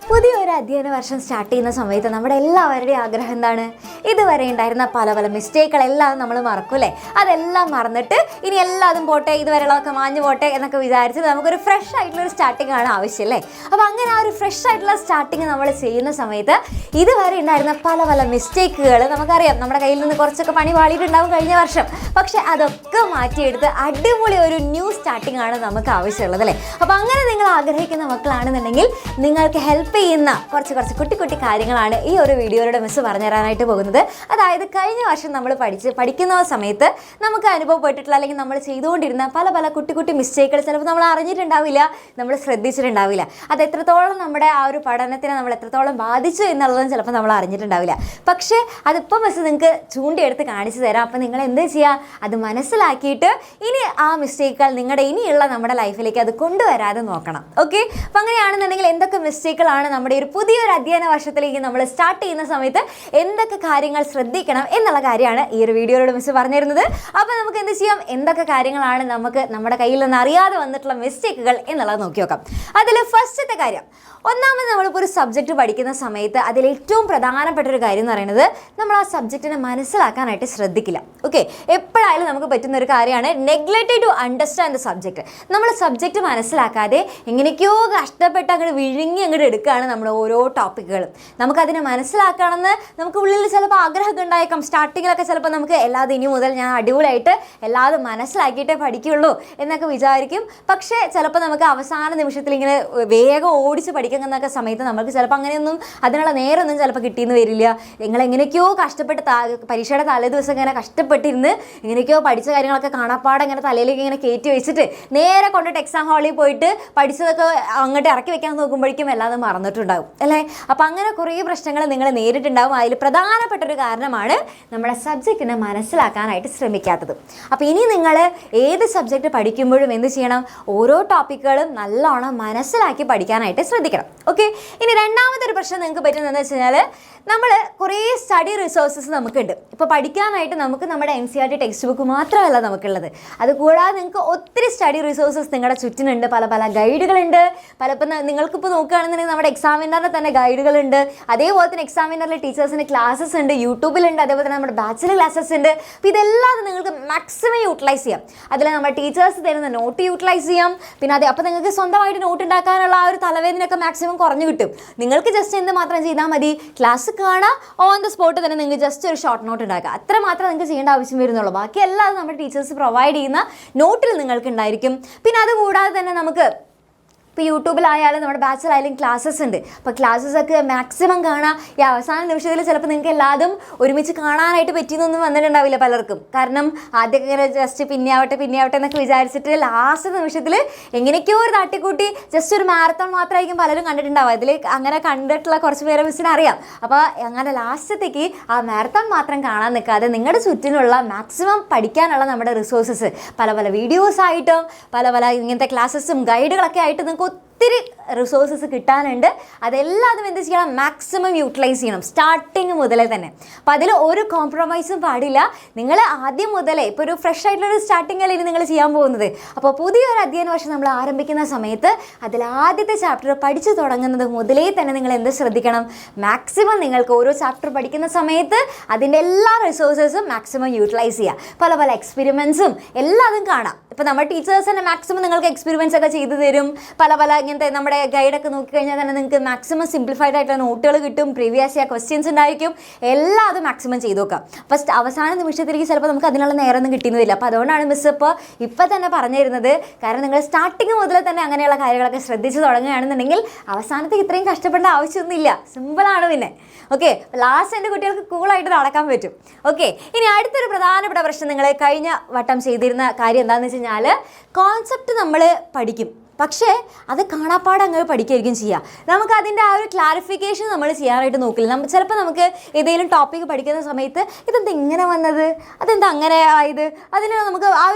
പുതിയൊരു അധ്യയന വർഷം സ്റ്റാർട്ട് ചെയ്യുന്ന സമയത്ത് നമ്മുടെ എല്ലാവരുടെയും ആഗ്രഹം എന്താണ്? ഇതുവരെ ഉണ്ടായിരുന്ന പല പല മിസ്റ്റേക്കുകളെല്ലാം നമ്മൾ മറക്കൂലേ? അതെല്ലാം മറന്നിട്ട് ഇനി എല്ലാതും പോട്ടെ, ഇതുവരെയുള്ളതൊക്കെ മാഞ്ഞു പോട്ടെ എന്നൊക്കെ വിചാരിച്ച് നമുക്കൊരു ഫ്രഷ് ആയിട്ടുള്ളൊരു സ്റ്റാർട്ടിംഗ് ആണ് ആവശ്യമല്ലേ? അപ്പോൾ അങ്ങനെ ആ ഒരു ഫ്രഷ് ആയിട്ടുള്ള സ്റ്റാർട്ടിങ് നമ്മൾ ചെയ്യുന്ന സമയത്ത് ഇതുവരെ ഉണ്ടായിരുന്ന പല പല മിസ്റ്റേക്കുകൾ നമുക്കറിയാം, നമ്മുടെ കയ്യിൽ നിന്ന് കുറച്ചൊക്കെ പണി പാളിയിട്ടുണ്ടാവും കഴിഞ്ഞ വർഷം. പക്ഷേ അതൊക്കെ മാറ്റിയെടുത്ത് അടിപൊളി ഒരു ന്യൂ സ്റ്റാർട്ടിംഗ് ആണ് നമുക്ക് ആവശ്യമുള്ളത് അല്ലേ? അപ്പോൾ അങ്ങനെ നിങ്ങൾ ആഗ്രഹിക്കുന്ന മക്കളാണെന്നുണ്ടെങ്കിൽ നിങ്ങൾക്ക് ഹെൽപ്പ് ചെയ്യുന്ന കുറച്ച് കുട്ടി കുട്ടി കാര്യങ്ങളാണ് ഈ ഒരു വീഡിയോയിലൂടെ മിസ് പറഞ്ഞു തരാനായിട്ട് പോകുന്നത്. അതായത് കഴിഞ്ഞ വർഷം നമ്മൾ പഠിക്കുന്ന സമയത്ത് നമുക്ക് അനുഭവപ്പെട്ടിട്ടുള്ള അല്ലെങ്കിൽ നമ്മൾ ചെയ്തുകൊണ്ടിരുന്ന പല പല കുട്ടി കുട്ടി മിസ്റ്റേക്കുകൾ ചിലപ്പോൾ നമ്മൾ അറിഞ്ഞിട്ടുണ്ടാവില്ല, നമ്മൾ ശ്രദ്ധിച്ചിട്ടുണ്ടാവില്ല. അത് എത്രത്തോളം നമ്മുടെ ആ ഒരു പഠനത്തിനെ നമ്മൾ എത്രത്തോളം ബാധിച്ചു എന്നുള്ളതും ചിലപ്പോൾ നമ്മൾ അറിഞ്ഞിട്ടുണ്ടാവില്ല. പക്ഷേ അതിപ്പോൾ മിസ് നിങ്ങൾക്ക് ചൂണ്ടിയെടുത്ത് കാണിച്ചു തരാം. അപ്പോൾ നിങ്ങൾ എന്ത് ചെയ്യുക, അത് മനസ്സിലാക്കിയിട്ട് ഇനി ആ മിസ്റ്റേക്കുകൾ നിങ്ങളുടെ ഇനിയുള്ള നമ്മുടെ ലൈഫിലേക്ക് അത് കൊണ്ടുവരാതെ നോക്കണം. ഓക്കെ, അപ്പോൾ അങ്ങനെയാണെന്നുണ്ടെങ്കിൽ എന്തൊക്കെ മിസ്റ്റേക്കുകളാണ് നമ്മുടെ ഒരു പുതിയൊരു അധ്യയന വർഷത്തിലേക്ക് നമ്മൾ സ്റ്റാർട്ട് ചെയ്യുന്ന സമയത്ത് എന്തൊക്കെ കാര്യങ്ങൾ ശ്രദ്ധിക്കണം എന്നുള്ള കാര്യമാണ് ഈ ഒരു വീഡിയോയിലൂടെ മിസ് പറഞ്ഞു തരുന്നത്. അപ്പോൾ നമുക്ക് എന്ത് ചെയ്യാം, എന്തൊക്കെ കാര്യങ്ങളാണ് നമുക്ക് നമ്മുടെ കയ്യിൽ നിന്ന് അറിയാതെ വന്നിട്ടുള്ള മിസ്റ്റേക്കുകൾ എന്നുള്ളത് നോക്കി നോക്കാം. അതിൽ ഫസ്റ്റത്തെ കാര്യം, ഒന്നാമത് നമ്മളിപ്പോൾ ഒരു സബ്ജക്റ്റ് പഠിക്കുന്ന സമയത്ത് അതിൽ ഏറ്റവും പ്രധാനപ്പെട്ട ഒരു കാര്യം എന്ന് പറയുന്നത് നമ്മൾ ആ സബ്ജക്റ്റിനെ മനസ്സിലാക്കാനായിട്ട് ശ്രദ്ധിക്കില്ല. ഓക്കെ, എപ്പോഴായാലും നമുക്ക് പറ്റുന്ന ഒരു കാര്യമാണ് neglect to understand the subject. നമ്മൾ സബ്ജക്റ്റ് മനസ്സിലാക്കാതെ എങ്ങനെയൊക്കെയോ കഷ്ടപ്പെട്ട് അങ്ങോട്ട് വിഴുങ്ങി അങ്ങോട്ട് എടുക്കുകയാണ് നമ്മൾ ഓരോ ടോപ്പിക്കുകളും. നമുക്കതിനെ മനസ്സിലാക്കണമെന്ന് നമുക്ക് ഉള്ളിൽ ചിലപ്പോൾ ആഗ്രഹമൊക്കെ ഉണ്ടായേക്കാം. സ്റ്റാർട്ടിങ്ങിലൊക്കെ ചിലപ്പോൾ നമുക്ക് എല്ലാതും ഇനി മുതൽ ഞാൻ അടിപൊളിയായിട്ട് എല്ലാതും മനസ്സിലാക്കിയിട്ടേ പഠിക്കുള്ളൂ എന്നൊക്കെ വിചാരിക്കും. പക്ഷേ ചിലപ്പോൾ നമുക്ക് അവസാന നിമിഷത്തിൽ ഇങ്ങനെ വേഗം ഓടിച്ച് പഠിക്കുന്നൊക്കെ സമയത്ത് നമുക്ക് ചിലപ്പോൾ അങ്ങനെയൊന്നും അതിനുള്ള നേരമൊന്നും ചിലപ്പോൾ കിട്ടിയെന്ന് വരില്ല. നിങ്ങൾ എങ്ങനെയൊക്കെയോ കഷ്ടപ്പെട്ട് പരീക്ഷയുടെ തലേ ദിവസം ഇങ്ങനെ കഷ്ടപ്പെട്ടിരുന്ന് എങ്ങനെയൊക്കെയോ പഠിച്ച കാര്യങ്ങളൊക്കെ കാണാപ്പാടെ ഇങ്ങനെ തലയിലേക്ക് ഇങ്ങനെ കയറ്റി വെച്ചിട്ട് നേരെ കൊണ്ടിട്ട് എക്സാം ഹാളിൽ പോയിട്ട് പഠിച്ചതൊക്കെ അങ്ങോട്ട് ഇറക്കി വെക്കാൻ നോക്കുമ്പോഴേക്കും എല്ലാതും മറന്നിട്ടുണ്ടാകും അല്ലേ? അപ്പോൾ അങ്ങനെ കുറേ പ്രശ്നങ്ങൾ നിങ്ങൾ നേരിട്ടുണ്ടാകും. അതിൽ പ്രധാനപ്പെട്ടൊരു കാരണമാണ് നമ്മുടെ സബ്ജക്റ്റിനെ മനസ്സിലാക്കാനായിട്ട് ശ്രമിക്കാത്തത്. അപ്പോൾ ഇനി നിങ്ങൾ ഏത് സബ്ജക്റ്റ് പഠിക്കുമ്പോഴും എന്ത് ചെയ്യണം, ഓരോ ടോപ്പിക്കുകളും നല്ലോണം മനസ്സിലാക്കി പഠിക്കാനായിട്ട് ശ്രദ്ധിക്കണം. ഓക്കെ, ഇനി രണ്ടാമതൊരു പ്രശ്നം നിങ്ങൾക്ക് പറ്റുന്നതെന്ന് വെച്ച് കഴിഞ്ഞാൽ നമ്മൾ കുറേ സ്റ്റഡി റിസോഴ്സസ് നമുക്കുണ്ട്. ഇപ്പോൾ പഠിക്കാനായിട്ട് നമുക്ക് നമ്മുടെ NCERT ടെക്സ്റ്റ് ബുക്ക് മാത്രമല്ല നമുക്കുള്ളത്, അതുകൂടാതെ നിങ്ങൾക്ക് ഒത്തിരി സ്റ്റഡി റിസോഴ്സസ് നിങ്ങളുടെ ചുറ്റിനുണ്ട്. പല പല ഗൈഡുകളുണ്ട്. പലപ്പോൾ നിങ്ങൾക്കിപ്പോൾ നോക്കുകയാണെന്നുണ്ടെങ്കിൽ നമ്മുടെ എക്സാമിനറിന് തന്നെ ഗൈഡുകളുണ്ട്. അതേപോലെ തന്നെ എക്സാമിനറിലെ ടീച്ചേഴ്സിൻ്റെ ക്ലാസ്സസ് ഉണ്ട്, യൂട്യൂബിലുണ്ട്. അതേപോലെ തന്നെ നമ്മുടെ ബാച്ചിലർ ക്ലാസ്സസ് ഉണ്ട്. അപ്പോൾ ഇതെല്ലാം നിങ്ങൾക്ക് മാക്സിമം യൂട്ടിലൈസ് ചെയ്യാം. അതിൽ നമ്മുടെ ടീച്ചേഴ്സ് തരുന്ന നോട്ട് യൂട്ടിലൈസ് ചെയ്യാം. പിന്നെ അപ്പോൾ നിങ്ങൾക്ക് സ്വന്തമായിട്ട് നോട്ട് ഉണ്ടാക്കാനുള്ള ആ ഒരു തലവേദനയൊക്കെ മാക്സിമം കുറഞ്ഞു കിട്ടും. നിങ്ങൾക്ക് ജസ്റ്റ് എന്ത് മാത്രം ചെയ്താൽ മതി, ക്ലാസ് കാണാം, ഓൺ ദ സ്പോട്ട് തന്നെ നിങ്ങൾക്ക് ജസ്റ്റ് ഒരു ഷോർട്ട് നോട്ട് ഉണ്ടാക്കുക. അത്ര മാത്രം നിങ്ങൾക്ക് ചെയ്യേണ്ട ആവശ്യം വരുന്നുള്ളൂ. ബാക്കി എല്ലാം നമ്മുടെ ടീച്ചേഴ്സ് പ്രൊവൈഡ് ചെയ്യുന്ന നോട്ടിൽ നിങ്ങൾക്ക് ഉണ്ടായിരിക്കും. പിന്നെ അതുകൂടാതെ തന്നെ നമുക്ക് ഇപ്പോൾ യൂട്യൂബിലായാലും നമ്മുടെ ബാച്ചിലായാലും ക്ലാസ്സസ് ഉണ്ട്. അപ്പോൾ ക്ലാസ്സസൊക്കെ മാക്സിമം കാണാം. ഈ അവസാന നിമിഷത്തിൽ ചിലപ്പോൾ നിങ്ങൾക്ക് എല്ലാതും ഒരുമിച്ച് കാണാനായിട്ട് പറ്റിയെന്നൊന്നും വന്നിട്ടുണ്ടാവില്ല പലർക്കും. കാരണം ആദ്യമൊക്കെ ഇങ്ങനെ ജസ്റ്റ് പിന്നെ ആവട്ടെ എന്നൊക്കെ വിചാരിച്ചിട്ട് ലാസ്റ്റ് നിമിഷത്തിൽ എങ്ങനെയൊക്കെയോ ഒരു തട്ടിക്കൂട്ടി ജസ്റ്റ് ഒരു മാരത്തോൺ മാത്രമായിരിക്കും പലരും കണ്ടിട്ടുണ്ടാവുക. അതിൽ അങ്ങനെ കണ്ടിട്ടുള്ള കുറച്ച് പേരെ മിസ്സിന് അറിയാം. അപ്പോൾ അങ്ങനെ ലാസ്റ്റത്തേക്ക് ആ മാരത്തോൺ മാത്രം കാണാൻ നിൽക്കാതെ നിങ്ങളുടെ ചുറ്റിനുള്ള മാക്സിമം പഠിക്കാനുള്ള നമ്മുടെ റിസോഴ്സസ് പല പല വീഡിയോസായിട്ടും പല പല ഇങ്ങനത്തെ ക്ലാസ്സസും ഗൈഡുകളൊക്കെ ആയിട്ട് നിങ്ങൾക്ക് ഒത്തിരി റിസോഴ്സസ് കിട്ടാനുണ്ട്. അതെല്ലാം എന്ത് ചെയ്യണം, മാക്സിമം യൂട്ടിലൈസ് ചെയ്യണം സ്റ്റാർട്ടിങ് മുതലേ തന്നെ. അപ്പോൾ അതിൽ ഒരു കോംപ്രമൈസും പാടില്ല. നിങ്ങൾ ആദ്യം മുതലേ ഇപ്പോൾ ഒരു ഫ്രഷ് ആയിട്ടുള്ളൊരു സ്റ്റാർട്ടിങ് അല്ലേ നിങ്ങൾ ചെയ്യാൻ പോകുന്നത്. അപ്പോൾ പുതിയൊരു അധ്യയന വർഷം നമ്മൾ ആരംഭിക്കുന്ന സമയത്ത് അതിൽ ആദ്യത്തെ ചാപ്റ്റർ പഠിച്ചു തുടങ്ങുന്നത് മുതലേ തന്നെ നിങ്ങൾ എന്ത് ശ്രദ്ധിക്കണം, മാക്സിമം നിങ്ങൾക്ക് ഓരോ ചാപ്റ്റർ പഠിക്കുന്ന സമയത്ത് അതിൻ്റെ എല്ലാ റിസോഴ്സസും മാക്സിമം യൂട്ടിലൈസ് ചെയ്യുക. പല പല എക്സ്പെരിമെൻറ്റ്സും എല്ലാതും കാണാം. ഇപ്പോൾ നമ്മുടെ ടീച്ചേഴ്സ് തന്നെ മാക്സിമം നിങ്ങൾക്ക് എക്സ്പെരിമെൻറ്റ്സ് ഒക്കെ ചെയ്തു തരും. പല പല ഇങ്ങനത്തെ നമ്മുടെ ഗൈഡൊക്കെ നോക്കിക്കഴിഞ്ഞാൽ തന്നെ നിങ്ങൾക്ക് മാക്സിമം സിംപ്ലിഫൈഡ് ആയിട്ടുള്ള നോട്ടുകൾ കിട്ടും. പ്രീവിയസ് ഇയർ ക്വസ്റ്റ്യൻസ് ഉണ്ടായിരിക്കും. എല്ലാം അത് മാക്സിമം ചെയ്ത് നോക്കാം. ഫസ്റ്റ് അവസാന നിമിഷത്തിലേക്ക് ചിലപ്പോൾ നമുക്ക് അതിനുള്ള നേരമൊന്നും കിട്ടുന്നില്ല. അപ്പോൾ അതുകൊണ്ടാണ് മിസ് ഇപ്പോൾ തന്നെ പറഞ്ഞു തരുന്നത്. കാരണം നിങ്ങൾ സ്റ്റാർട്ടിങ് മുതൽ തന്നെ അങ്ങനെയുള്ള കാര്യങ്ങളൊക്കെ ശ്രദ്ധിച്ച് തുടങ്ങുകയാണെന്നുണ്ടെങ്കിൽ അവസാനത്തേക്ക് ഇത്രയും കഷ്ടപ്പെടേണ്ട ആവശ്യമൊന്നുമില്ല. സിമ്പിളാണ് പിന്നെ. ഓക്കെ, ലാസ്റ്റ് എൻ്റെ കുട്ടികൾക്ക് കൂളായിട്ട് നടക്കാൻ പറ്റും. ഓക്കെ, ഇനി അടുത്തൊരു പ്രധാനപ്പെട്ട പ്രശ്നം നിങ്ങൾ കഴിഞ്ഞ വട്ടം ചെയ്തിരുന്ന കാര്യം എന്താണെന്ന് വെച്ച് കഴിഞ്ഞാൽ കോൺസെപ്റ്റ് നമ്മൾ പഠിക്കും, പക്ഷേ അത് കാണാപ്പാടെ അങ്ങ് പഠിക്കുകയായിരിക്കും ചെയ്യുക. നമുക്ക് അതിൻ്റെ ആ ഒരു ക്ലാരിഫിക്കേഷൻ നമ്മൾ ചെയ്യാനായിട്ട് നോക്കില്ല. ചിലപ്പോൾ നമുക്ക് ഏതെങ്കിലും ടോപ്പിക്ക് പഠിക്കുന്ന സമയത്ത് ഇതെന്താ ഇങ്ങനെ വന്നത്, അതെന്താ അങ്ങനെ ആയത്, അതിന് നമുക്ക് ആ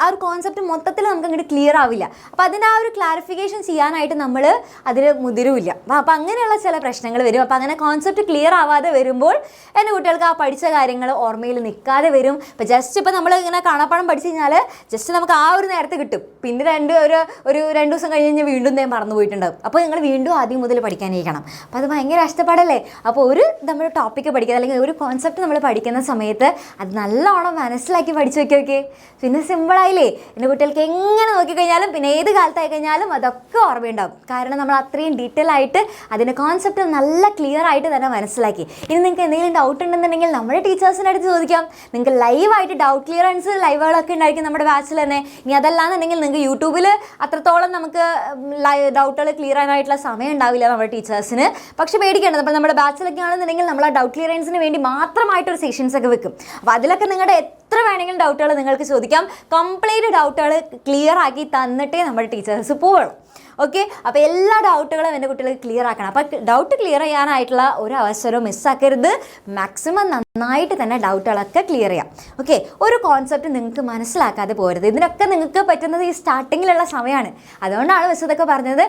ഒരു കോൺസെപ്റ്റ് മൊത്തത്തിൽ നമുക്ക് അങ്ങോട്ട് ക്ലിയർ ആവില്ല. അപ്പോൾ അതിൻ്റെ ആ ഒരു ക്ലാരിഫിക്കേഷൻ ചെയ്യാനായിട്ട് നമ്മൾ അതിൽ മുതിരില്ല. അപ്പോൾ അങ്ങനെയുള്ള ചില പ്രശ്നങ്ങൾ വരും. അപ്പോൾ അങ്ങനെ കോൺസെപ്റ്റ് ക്ലിയർ ആവാതെ വരുമ്പോൾ എൻ്റെ കുട്ടികൾക്ക് ആ പഠിച്ച കാര്യങ്ങൾ ഓർമ്മയിൽ നിൽക്കാതെ വരും. ഇപ്പോൾ ജസ്റ്റ് ഇപ്പോൾ നമ്മൾ ഇങ്ങനെ കാണാപ്പാടം പഠിച്ചു കഴിഞ്ഞാൽ ജസ്റ്റ് നമുക്ക് ആ ഒരു നേരത്തെ കിട്ടും. പിന്നെ ഒരു 2 ദിവസം കഴിഞ്ഞ് വീണ്ടും ഞാൻ മറന്നു പോയിട്ടുണ്ടാവും. അപ്പോൾ നിങ്ങൾ വീണ്ടും ആദ്യം മുതൽ പഠിക്കാനിരിക്കണം. അപ്പോൾ അത് ഭയങ്കര കഷ്ടപ്പാടല്ലേ. അപ്പോൾ നമ്മൾ ടോപ്പിക്ക് പഠിക്കുക അല്ലെങ്കിൽ ഒരു കോൺസെപ്റ്റ് നമ്മൾ പഠിക്കുന്ന സമയത്ത് അത് നല്ലോണം മനസ്സിലാക്കി പഠിച്ചു വയ്ക്കുക. പിന്നെ സിമ്പിളായില്ലേ. എൻ്റെ കുട്ടികൾക്ക് എങ്ങനെ നോക്കിക്കഴിഞ്ഞാലും പിന്നെ ഏത് കാലത്തായി കഴിഞ്ഞാലും അതൊക്കെ ഓർമ്മയുണ്ടാവും. കാരണം നമ്മൾ അത്രയും ഡീറ്റെയിൽ ആയിട്ട് അതിൻ്റെ കോൺസെപ്റ്റ് നല്ല ക്ലിയർ ആയിട്ട് തന്നെ മനസ്സിലാക്കി. ഇനി നിങ്ങൾക്ക് എന്തെങ്കിലും ഡൗട്ട് ഉണ്ടെന്നുണ്ടെങ്കിൽ നമ്മുടെ ടീച്ചേഴ്സിൻ്റെ അടുത്ത് ചോദിക്കാം. നിങ്ങൾക്ക് ലൈവായിട്ട് ഡൗട്ട് ക്ലിയറൻസ് ലൈവുകളൊക്കെ ഉണ്ടായിരിക്കും നമ്മുടെ ബാച്ചിൽ തന്നെ. ഇനി അതല്ലാന്നുണ്ടെങ്കിൽ നിങ്ങൾക്ക് യൂട്യൂബിൽ അത്രത്തോളം നമുക്ക് ഡൗട്ടുകൾ ക്ലിയർ ആയിട്ടുള്ള സമയം ഉണ്ടാവില്ല നമ്മുടെ ടീച്ചേഴ്സിന്. പക്ഷെ പേടിക്കേണ്ടത് അപ്പോൾ നമ്മുടെ ബാച്ചിലൊക്കെ ആണെന്നുണ്ടെങ്കിൽ നമ്മൾ ആ ഡൗട്ട് ക്ലിയറൻസിന് വേണ്ടി മാത്രമായിട്ടൊരു സെഷൻസ് ഒക്കെ വെക്കും. അപ്പോൾ അതിലൊക്കെ നിങ്ങളുടെ എത്ര വേണമെങ്കിലും ഡൗട്ടുകൾ നിങ്ങൾക്ക് ചോദിക്കാം. കംപ്ലീറ്റ് ഡൗട്ടുകൾ ക്ലിയർ ആക്കി തന്നിട്ടേ നമ്മുടെ ടീച്ചേഴ്സ് പോവുള്ളൂ. ഓക്കെ, അപ്പോൾ എല്ലാ ഡൗട്ടുകളും എൻ്റെ കുട്ടികൾക്ക് ക്ലിയർ ആക്കണം. അപ്പോൾ ഡൗട്ട് ക്ലിയർ ചെയ്യാനായിട്ടുള്ള ഒരു അവസരവും മിസ്സാക്കരുത്. മാക്സിമം നന്നായിട്ട് തന്നെ ഡൗട്ടുകളൊക്കെ ക്ലിയർ ചെയ്യാം. ഓക്കെ, ഒരു കോൺസെപ്റ്റ് നിങ്ങൾക്ക് മനസ്സിലാക്കാതെ പോരുത്. ഇതിനൊക്കെ നിങ്ങൾക്ക് പറ്റുന്നത് ഈ സ്റ്റാർട്ടിങ്ങിലുള്ള സമയമാണ്. അതുകൊണ്ടാണ് മിസ് ഇതൊക്കെ പറഞ്ഞത്.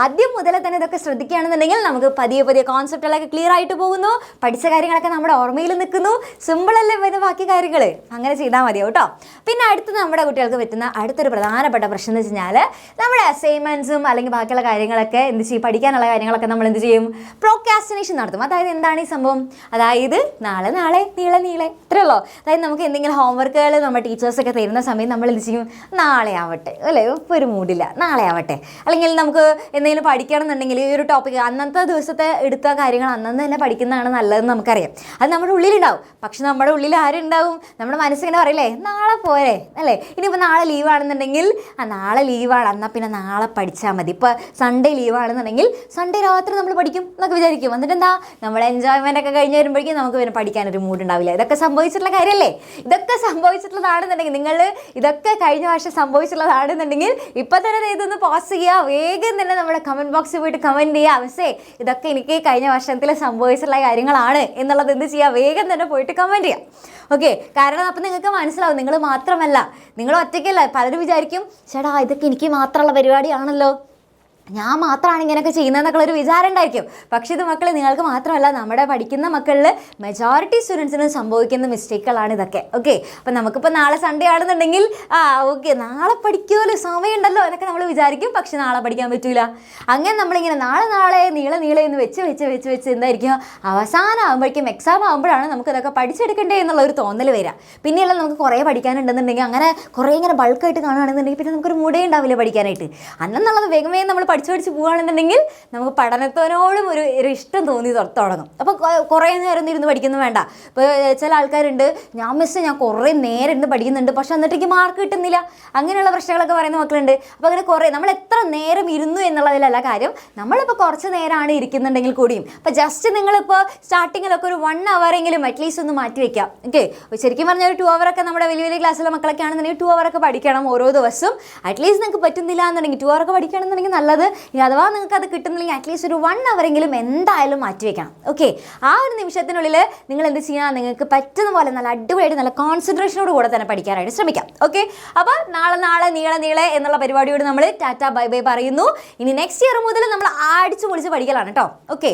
ആദ്യം മുതലേ തന്നെ ഇതൊക്കെ ശ്രദ്ധിക്കുകയാണെന്നുണ്ടെങ്കിൽ നമുക്ക് പതിയെ പതിയെ കോൺസെപ്റ്റുകളൊക്കെ ക്ലിയർ ആയിട്ട് പോകുന്നു. പഠിച്ച കാര്യങ്ങളൊക്കെ നമ്മുടെ ഓർമ്മയിൽ നിൽക്കുന്നു. സിമ്പിളല്ലേ പിന്നെ ബാക്കി കാര്യങ്ങൾ. അങ്ങനെ ചെയ്താൽ മതിയോ കേട്ടോ. പിന്നെ അടുത്ത് നമ്മുടെ കുട്ടികൾക്ക് പറ്റുന്ന അടുത്തൊരു പ്രധാനപ്പെട്ട പ്രശ്നം എന്ന് വെച്ച് കഴിഞ്ഞാൽ നമ്മുടെ അസൈൻമെൻറ്റ്സും അല്ലെങ്കിൽ ബാക്കിയുള്ള കാര്യങ്ങളൊക്കെ എന്ത് ചെയ്യും, പഠിക്കാനുള്ള കാര്യങ്ങളൊക്കെ നമ്മൾ എന്ത് ചെയ്യും, പ്രോക്രാസ്റ്റിനേഷൻ നടത്തും. അതായത് എന്താണ് ഈ സംഭവം? അതായത് നാളെ നീളെ ഇത്രേ ഉള്ളൂ. അതായത് നമുക്ക് എന്തെങ്കിലും ഹോംവർക്കുകൾ നമ്മുടെ ടീച്ചേഴ്സൊക്കെ തരുന്ന സമയത്ത് നമ്മൾ എന്ത് ചെയ്യും, നാളെ ആവട്ടെ അല്ലേ, ഇപ്പോൾ ഒരു മൂഡില്ല, നാളെ ആവട്ടെ. അല്ലെങ്കിൽ നമുക്ക് എന്തെങ്കിലും പഠിക്കണം എന്നുണ്ടെങ്കിൽ ഈ ഒരു ടോപ്പിക്ക് അന്നത്തെ ദിവസത്തെ എടുത്ത കാര്യങ്ങൾ അന്നന്ന് തന്നെ പഠിക്കുന്നതാണ് നല്ലതെന്ന് നമുക്കറിയാം. അത് നമ്മുടെ ഉള്ളിലുണ്ടാവും. പക്ഷെ നമ്മുടെ ഉള്ളിൽ ആരുണ്ടാവും, നമ്മുടെ മനസ്സിങ്ങനെ പറയില്ലേ നാളെ പോരെ അല്ലേ. ഇനിയിപ്പോൾ നാളെ ലീവാണെന്നുണ്ടെങ്കിൽ നാളെ ലീവാണ് എന്നാൽ പിന്നെ നാളെ പഠിച്ചാൽ മതി. ഇപ്പോൾ സൺഡേ ലീവാണെന്നുണ്ടെങ്കിൽ സൺഡേ രാത്രി നമ്മൾ പഠിക്കും എന്നൊക്കെ വിചാരിക്കും. എന്നിട്ട് എന്താ, നമ്മൾ എൻജോയ്മെൻ്റ് ഒക്കെ കഴിഞ്ഞ് വരുമ്പോഴേക്കും നമുക്ക് പിന്നെ പഠിക്കാനൊരു മൂഡ് ഉണ്ടാവില്ല. ഇതൊക്കെ സംഭവിച്ചിട്ടുള്ള കാര്യമല്ലേ. ഇതൊക്കെ സംഭവിച്ചിട്ടുള്ളതാണെന്നുണ്ടെങ്കിൽ നിങ്ങൾ ഇതൊക്കെ കഴിഞ്ഞ വർഷം സംഭവിച്ചിട്ടുള്ളതാണെന്നുണ്ടെങ്കിൽ ഇപ്പം തന്നെ ഇതൊന്ന് പോസ് ചെയ്യുക. വേഗം തന്നെ നമ്മുടെ കമൻറ്റ് ബോക്സിൽ പോയിട്ട് കമൻറ്റ് ചെയ്യുക. അവസേ ഇതൊക്കെ എനിക്ക് കഴിഞ്ഞ വർഷത്തിൽ സംഭവിച്ചിട്ടുള്ള കാര്യങ്ങളാണ് എന്നുള്ളത് എന്ത് ചെയ്യുക, വേഗം തന്നെ പോയിട്ട് കമൻറ്റ് ചെയ്യുക. ഓക്കെ, കാരണം അപ്പം നിങ്ങൾക്ക് മനസ്സിലാവും നിങ്ങൾ മാത്രമല്ല, നിങ്ങൾ ഒറ്റയ്ക്കല്ല. പലരും വിചാരിക്കും ചേട്ടാ ഇതൊക്കെ എനിക്ക് മാത്രമുള്ള പരിപാടിയാണല്ലോ, ഞാൻ മാത്രമാണ് ഇങ്ങനെയൊക്കെ ചെയ്യുന്നതെന്നൊക്കെയുള്ളൊരു വിചാരം ഉണ്ടായിരിക്കും. പക്ഷേ ഇത് മക്കൾ നിങ്ങൾക്ക് മാത്രമല്ല, നമ്മുടെ പഠിക്കുന്ന മക്കളിൽ മെജോറിറ്റി സ്റ്റുഡൻസിനും സംഭവിക്കുന്ന മിസ്റ്റേക്കുകളാണ് ഇതൊക്കെ. ഓക്കെ, അപ്പം നമുക്കിപ്പോൾ നാളെ സൺഡേ ആണെന്നുണ്ടെങ്കിൽ ഓക്കെ നാളെ പഠിക്കുമല്ലോ, സമയമുണ്ടല്ലോ എന്നൊക്കെ നമ്മൾ വിചാരിക്കും. പക്ഷെ നാളെ പഠിക്കാൻ പറ്റില്ല. അങ്ങനെ നമ്മളിങ്ങനെ നാളെ നീളെ എന്ന് വെച്ച് എന്തായിരിക്കും, അവസാനം ആകുമ്പോഴേക്കും എക്സാം ആകുമ്പോഴാണ് നമുക്കിതൊക്കെ പഠിച്ചെടുക്കണ്ടേ എന്നുള്ളൊരു തോന്നൽ വരിക. പിന്നെയല്ല നമുക്ക് കുറേ പഠിക്കാനുണ്ടെന്നുണ്ടെങ്കിൽ അങ്ങനെ കുറേ ഇങ്ങനെ ബൾക്കായിട്ട് കാണുകയാണെന്നുണ്ടെങ്കിൽ പിന്നെ നമുക്കൊരു മൂടേ ഉണ്ടാവില്ല പഠിക്കാനായിട്ട്. അന്നെന്നുള്ളത് വേഗം നമ്മൾ പഠിച്ച് പോവുകയാണെന്നുണ്ടെങ്കിൽ നമുക്ക് പഠനത്തോടും ഒരു ഇഷ്ടം തോന്നി തുടങ്ങും. അപ്പോൾ കുറേ നേരം ഇരുന്ന് പഠിക്കുന്നു വേണ്ട. ഇപ്പോൾ ചില ആൾക്കാരുണ്ട്, ഞാൻ കുറേ നേരം ഇരുന്ന് പഠിക്കുന്നുണ്ട് പക്ഷെ എന്നിട്ടേക്ക് മാർക്ക് കിട്ടുന്നില്ല, അങ്ങനെയുള്ള പ്രശ്നങ്ങളൊക്കെ പറയുന്ന മക്കളുണ്ട്. അപ്പോൾ അങ്ങനെ കുറേ നമ്മൾ എത്ര നേരം ഇരുന്നു എന്നുള്ളതിലല്ല കാര്യം, നമ്മളിപ്പോൾ കുറച്ച് നേരമാണ് ഇരിക്കുന്നുണ്ടെങ്കിൽ കൂടിയും ഇപ്പോൾ ജസ്റ്റ് നിങ്ങളിപ്പോൾ സ്റ്റാർട്ടിങ്ങിലൊക്കെ ഒരു 1 hour അറ്റ്ലീസ്റ്റ് ഒന്ന് മാറ്റി വയ്ക്കാം. ഓക്കെ, ശരിക്കും പറഞ്ഞാൽ ഒരു 2 hour ഒക്കെ നമ്മുടെ വലിയ ക്ലാസ്സിലെ മക്കളൊക്കെ ആണെന്നുണ്ടെങ്കിൽ 2 hour ഒക്കെ പഠിക്കണം ഓരോ ദിവസം. അറ്റ്ലീസ്റ്റ് നിങ്ങൾക്ക് പറ്റുന്നില്ല എന്നുണ്ടെങ്കിൽ 2 hour ഒക്കെ പഠിക്കണമെന്നുണ്ടെങ്കിൽ നല്ലത്. ഇനി അഥവാ നിങ്ങൾക്ക് അത് കിട്ടുന്നില്ലെങ്കിൽ അറ്റ്ലീസ്റ്റ് ഒരു 1 hour എന്തായാലും മാറ്റി വെക്കണം. ഓക്കെ, ആ ഒരു നിമിഷത്തിനുള്ളിൽ നിങ്ങൾ എന്ത് ചെയ്യാം, നിങ്ങൾക്ക് പറ്റുന്ന പോലെ നല്ല അടിപൊളിയായിട്ട് നല്ല കോൺസെൻട്രേഷനോട് കൂടെ തന്നെ പഠിക്കാനായിട്ട് ശ്രമിക്കാം. ഓക്കെ, അപ്പോൾ നാളെ നീളെ എന്നുള്ള പരിപാടിയോട് നമ്മൾ ടാറ്റ ബൈ ബൈ പറയുന്നു. ഇനി നെക്സ്റ്റ് ഇയർ മുതൽ നമ്മൾ അടിച്ചു പൊളിച്ച് പഠിക്കലാണ് കേട്ടോ. ഓക്കെ,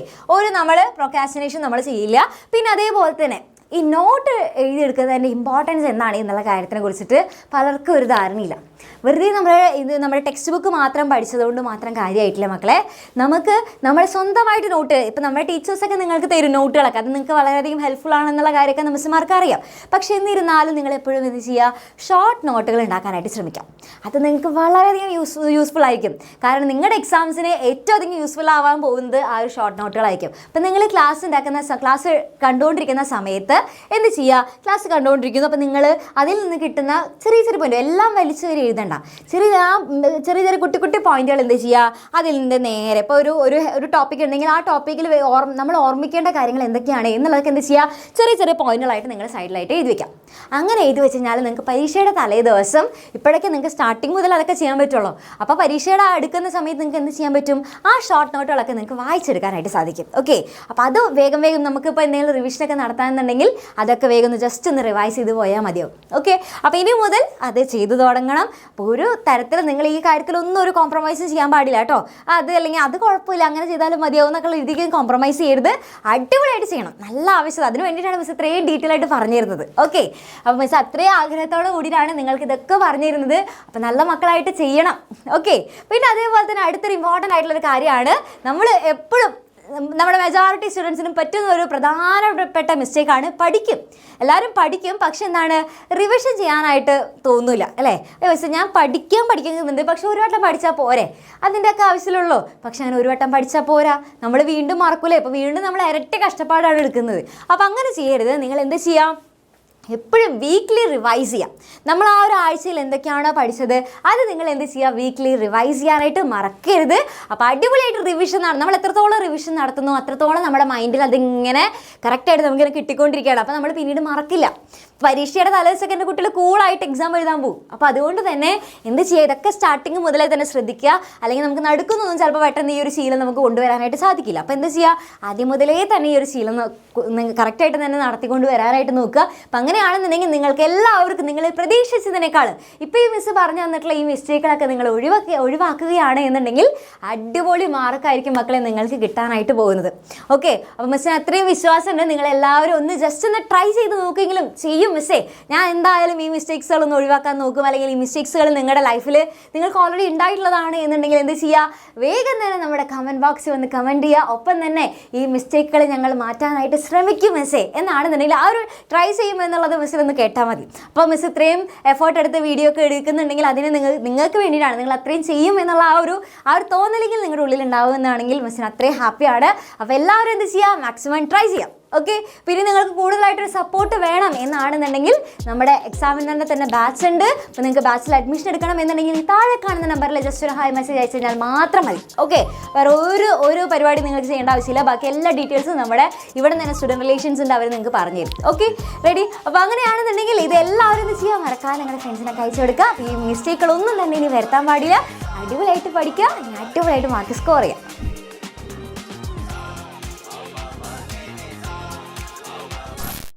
നമ്മൾ പ്രോക്രാസ്റ്റിനേഷൻ നമ്മൾ ചെയ്യില്ല. പിന്നെ അതേപോലെ തന്നെ ഈ നോട്ട് എഴുതിയെടുക്കുന്നതിൻ്റെ ഇമ്പോർട്ടൻസ് എന്താണ് എന്നുള്ള കാര്യത്തിനെ കുറിച്ചിട്ട് പലർക്കും ഒരു ധാരണയില്ല. വെറുതെ നമ്മുടെ ടെക്സ്റ്റ് ബുക്ക് മാത്രം പഠിച്ചതുകൊണ്ട് മാത്രം കാര്യമായിട്ടില്ല മക്കളെ. നമ്മൾ സ്വന്തമായിട്ട് നോട്ട്, ഇപ്പം നമ്മുടെ ടീച്ചേഴ്സൊക്കെ നിങ്ങൾക്ക് തരും നോട്ടുകളൊക്കെ, അത് നിങ്ങൾക്ക് വളരെയധികം ഹെൽപ്ഫുൾ ആണെന്നുള്ള കാര്യമൊക്കെ മിസ്സുമാർക്ക് അറിയാം. പക്ഷേ എന്നിരുന്നാലും നിങ്ങൾ എപ്പോഴും എന്ത് ചെയ്യുക, ഷോർട്ട് നോട്ടുകൾ ഉണ്ടാക്കാനായിട്ട് ശ്രമിക്കാം. അത് നിങ്ങൾക്ക് വളരെയധികം യൂസ്ഫുൾ ആയിരിക്കും. കാരണം നിങ്ങളുടെ എക്സാംസിന് ഏറ്റവും അധികം യൂസ്ഫുൾ ആവാൻ പോകുന്നത് ആ ഒരു ഷോർട്ട് നോട്ടുകളായിരിക്കും. അപ്പം നിങ്ങൾ ക്ലാസ് കണ്ടുകൊണ്ടിരിക്കുന്ന സമയത്ത് എന്ത് ചെയ്യുക, ക്ലാസ് കണ്ടുകൊണ്ടിരിക്കുന്നു. അപ്പോൾ നിങ്ങൾ അതിൽ നിന്ന് കിട്ടുന്ന ചെറിയ പോയിന്റ് എല്ലാം വലിച്ചു കയറി എഴുതണ്ട. ചെറിയ കുട്ടി പോയിന്റുകൾ എന്ത് ചെയ്യുക, അതിൽ നിന്ന് നേരെ ഇപ്പോൾ ഒരു ടോപ്പിക് ഉണ്ടെങ്കിൽ ആ ടോപ്പിക്കിൽ നമ്മൾ ഓർമ്മിക്കേണ്ട കാര്യങ്ങൾ എന്തൊക്കെയാണ് എന്നുള്ളതൊക്കെ എന്ത് ചെയ്യുക, ചെറിയ പോയിന്റുകളായിട്ട് നിങ്ങൾ സൈഡിലായിട്ട് എഴുതി വയ്ക്കാം. അങ്ങനെ എഴുതി വെച്ച് കഴിഞ്ഞാൽ നിങ്ങൾക്ക് പരീക്ഷയുടെ തലേ ദിവസം ഇപ്പോഴൊക്കെ നിങ്ങൾക്ക് സ്റ്റാർട്ടിങ് മുതൽ അതൊക്കെ ചെയ്യാൻ പറ്റുള്ളൂ. അപ്പോൾ പരീക്ഷയുടെ അടുക്കുന്ന സമയത്ത് നിങ്ങൾക്ക് എന്ത് ചെയ്യാൻ പറ്റും, ആ ഷോർട്ട് നോട്ടുകളൊക്കെ നിങ്ങൾക്ക് വായിച്ചെടുക്കാനായിട്ട് സാധിക്കും. ഓക്കെ, അപ്പോൾ അത് വേഗം നമുക്കിപ്പോൾ എന്തെങ്കിലും റിവിഷനൊക്കെ നടത്താമെന്നുണ്ടെങ്കിൽ അതൊക്കെ വേഗം ജസ്റ്റ് ഒന്ന് റിവൈസ് ചെയ്ത് പോയാൽ മതിയാവും. ഓക്കെ, അപ്പോൾ ഇനി മുതൽ അത് ചെയ്തു തുടങ്ങണം. അപ്പോൾ ഒരു തരത്തിൽ നിങ്ങൾ ഈ കാര്യത്തിലൊന്നും ഒരു കോംപ്രമൈസും ചെയ്യാൻ പാടില്ല കേട്ടോ. അത് അല്ലെങ്കിൽ അത് കുഴപ്പമില്ല, അങ്ങനെ ചെയ്താലും മതിയാവും എന്നൊക്കെ രീതിക്ക് കോംപ്രമൈസ് ചെയ്യരുത്. അടിപൊളിയായിട്ട് ചെയ്യണം, നല്ല ആവശ്യം. അതിന് വേണ്ടിയിട്ടാണ് മിസ് ഇത്രയും ഡീറ്റെയിൽ ആയിട്ട് പറഞ്ഞു തരുന്നത്. ഓക്കെ, അപ്പോൾ മിസ് അത്രയും ആഗ്രഹത്തോട് കൂടിയിട്ടാണ് നിങ്ങൾക്ക് ഇതൊക്കെ പറഞ്ഞു തരുന്നത്. അപ്പോൾ നല്ല മക്കളായിട്ട് ചെയ്യണം. ഓക്കെ, പിന്നെ അതേപോലെ തന്നെ അടുത്തൊരു ഇമ്പോർട്ടൻ്റ് ആയിട്ടുള്ളൊരു കാര്യമാണ്, നമ്മൾ എപ്പോഴും നമ്മുടെ മെജോറിറ്റി സ്റ്റുഡൻസിനും പറ്റുന്ന ഒരു പ്രധാനപ്പെട്ട മിസ്റ്റേക്കാണ് പഠിക്കും. എല്ലാവരും പഠിക്കും, പക്ഷെ എന്താണ്, റിവിഷൻ ചെയ്യാനായിട്ട് തോന്നില്ല അല്ലേ. പക്ഷേ ഞാൻ പഠിക്കുന്നുണ്ട്, പക്ഷെ ഒരു വട്ടം പഠിച്ചാൽ പോരെ, അതിൻ്റെയൊക്കെ ആവശ്യമുള്ളൂ. പക്ഷെ അങ്ങനെ ഒരു വട്ടം പഠിച്ചാൽ പോരാ, നമ്മൾ വീണ്ടും മറക്കൂലേ. അപ്പോൾ വീണ്ടും നമ്മൾ ഇരട്ടി കഷ്ടപ്പാടാണ് എടുക്കുന്നത്. അപ്പോൾ അങ്ങനെ ചെയ്യരുത്. നിങ്ങൾ എന്ത് ചെയ്യാം, എപ്പോഴും വീക്ക്ലി റിവൈസ് ചെയ്യാം. നമ്മൾ ആ ഒരു ആഴ്ചയിൽ എന്തൊക്കെയാണോ പഠിച്ചത് അത് നിങ്ങൾ എന്ത് ചെയ്യുക, വീക്ക്ലി റിവൈസ് ചെയ്യാനായിട്ട് മറക്കരുത്. അപ്പോൾ അടിപൊളിയായിട്ട് റിവിഷൻ നമ്മൾ എത്രത്തോളം റിവിഷൻ നടത്തുന്നു അത്രത്തോളം നമ്മുടെ മൈൻഡിൽ അതിങ്ങനെ കറക്റ്റായിട്ട് നമുക്കിങ്ങനെ കിട്ടിക്കൊണ്ടിരിക്കുകയാണ്. അപ്പോൾ നമ്മൾ പിന്നീട് മറക്കില്ല. പരീക്ഷയുടെ തലേദിവസമൊക്കെ എൻ്റെ കുട്ടികൾ കൂളായിട്ട് എക്സാം എഴുതാൻ പോകും. അപ്പോൾ അതുകൊണ്ട് തന്നെ എന്ത് ചെയ്യുക, ഇതൊക്കെ സ്റ്റാർട്ടിങ് മുതലേ തന്നെ ശ്രദ്ധിക്കുക. അല്ലെങ്കിൽ നമുക്ക് നടക്കുന്നൊന്നും ചിലപ്പോൾ പെട്ടെന്ന് ഈ ഒരു ശീലം നമുക്ക് കൊണ്ടുവരാനായിട്ട് സാധിക്കില്ല. അപ്പോൾ എന്ത് ചെയ്യുക, ആദ്യം മുതലേ തന്നെ ഈ ഒരു ശീലം കറക്റ്റായിട്ട് തന്നെ നടത്തിക്കൊണ്ട് വരാനായിട്ട് നോക്കുക. അപ്പം അങ്ങനെയാണെന്നുണ്ടെങ്കിൽ നിങ്ങൾക്ക് എല്ലാവർക്കും നിങ്ങൾ പ്രതീക്ഷിച്ചതിനേക്കാൾ ഇപ്പോൾ ഈ മിസ് പറഞ്ഞു തന്നിട്ടുള്ള ഈ മിസ്റ്റേക്കുകളൊക്കെ നിങ്ങൾ ഒഴിവാക്കുകയാണ് എന്നുണ്ടെങ്കിൽ അടിപൊളി മാർക്കായിരിക്കും മക്കളെ നിങ്ങൾക്ക് കിട്ടാനായിട്ട് പോകുന്നത്. ഓക്കെ, അപ്പോൾ മിസ്സിന് അത്രയും വിശ്വാസമുണ്ട്. നിങ്ങളെല്ലാവരും ഒന്ന് ജസ്റ്റ് ഒന്ന് ട്രൈ ചെയ്ത് നോക്കുമെങ്കിലും ചെയ്യും മിസ്സേ. ഞാൻ എന്തായാലും ഈ മിസ്റ്റേക്സുകളൊന്ന് ഒഴിവാക്കാൻ നോക്കും. അല്ലെങ്കിൽ ഈ മിസ്റ്റേക്സുകൾ നിങ്ങളുടെ ലൈഫിൽ നിങ്ങൾക്ക് ഓൾറെഡി ഉണ്ടായിട്ടുള്ളതാണ് എന്നുണ്ടെങ്കിൽ എന്ത് ചെയ്യുക, വേഗം തന്നെ നമ്മുടെ കമൻറ്റ് ബോക്സിൽ വന്ന് കമൻറ്റ് ചെയ്യുക. ഒപ്പം തന്നെ ഈ മിസ്റ്റേക്കുകൾ ഞങ്ങൾ മാറ്റാനായിട്ട് ശ്രമിക്കും മിസ്സേ എന്നാണെന്നുണ്ടെങ്കിൽ ആ ഒരു ട്രൈ ചെയ്യുമെന്നുള്ളത് മിസ്സിലൊന്ന് കേട്ടാൽ മതി. അപ്പോൾ മിസ് ഇത്രയും എഫേർട്ട് എടുത്ത് വീഡിയോ ഒക്കെ എടുക്കുന്നുണ്ടെങ്കിൽ അതിന് നിങ്ങൾക്ക് വേണ്ടിയിട്ടാണ്, നിങ്ങൾ അത്രയും ചെയ്യും എന്നുള്ള ആ ഒരു തോന്നലെങ്കിൽ നിങ്ങളുടെ ഉള്ളിൽ ഉണ്ടാവുമെന്നാണെങ്കിൽ മിസ്സിന് അത്രയും ഹാപ്പിയാണ്. അപ്പോൾ എല്ലാവരും എന്ത് ചെയ്യുക, മാക്സിമം ട്രൈ ചെയ്യാം. ഓക്കെ, പിന്നെ നിങ്ങൾക്ക് കൂടുതലായിട്ടൊരു സപ്പോർട്ട് വേണം എന്നാണെന്നുണ്ടെങ്കിൽ നമ്മുടെ എക്സാമിനറിൻ്റെ തന്നെ ബാച്ച് ഉണ്ട്. അപ്പോൾ നിങ്ങൾക്ക് ബാച്ചിൽ അഡ്മിഷൻ എടുക്കണം എന്നുണ്ടെങ്കിൽ താഴെ കാണുന്ന നമ്പറിൽ ജസ്റ്റ് ഒരു ഹായ് മെസ്സേജ് അയച്ചു കഴിഞ്ഞാൽ മാത്രം മതി. ഓക്കെ, വേറെ ഒരു പരിപാടി നിങ്ങൾക്ക് ചെയ്യേണ്ട ആവശ്യമില്ല. ബാക്കി എല്ലാ ഡീറ്റെയിൽസും നമ്മുടെ ഇവിടെ തന്നെ സ്റ്റുഡൻറ്റ് റിലേഷൻസ് ഉണ്ട്, അവർ നിങ്ങൾക്ക് പറഞ്ഞു തരും. Okay, ready? അപ്പോൾ അങ്ങനെയാണെന്നുണ്ടെങ്കിൽ ഇത് എല്ലാവരും ഇത് ചെയ്യാൻ മറക്കാതെ നിങ്ങളുടെ ഫ്രണ്ട്സിനൊക്കെ അയച്ചു കൊടുക്കുക. ഈ മിസ്റ്റേക്കുകളൊന്നും തന്നെ ഇനി വരുത്താൻ പാടില്ല. അടിപൊളിയായിട്ട് പഠിക്കുക, അടിപൊളിയായിട്ട് മാർക്ക് സ്കോർ ചെയ്യുക.